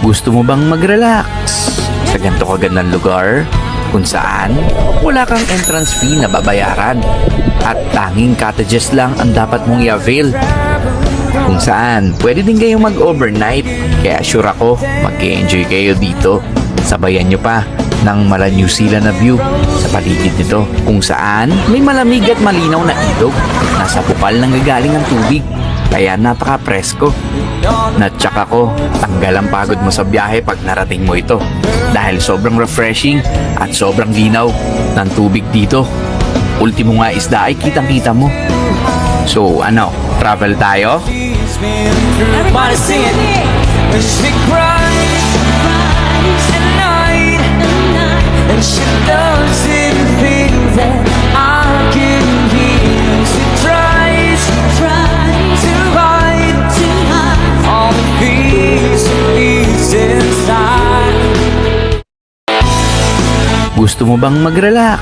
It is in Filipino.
Gusto mo bang mag-relax sa ganito kagandang lugar kung saan wala kang entrance fee na babayaran at tanging cottages lang ang dapat mong i-avail, kung saan pwede din kayong mag-overnight, kaya sure ako mag-enjoy kayo dito. Sabayan nyo pa ng mala New Zealand na view sa paligid nito, kung saan may malamig at malinaw na ilog. Nasa bukal nang gagaling ang tubig, kaya napaka-presko. Natsak ako, tanggal ang pagod mo sa biyahe pag narating mo ito, dahil sobrang refreshing at sobrang linaw ng tubig dito. Ultimo nga isda ay kitang-kita mo. So ano, travel tayo? And she doesn't think that I can hear. She tries to hide all the peace inside. Gusto mo bang mag-relax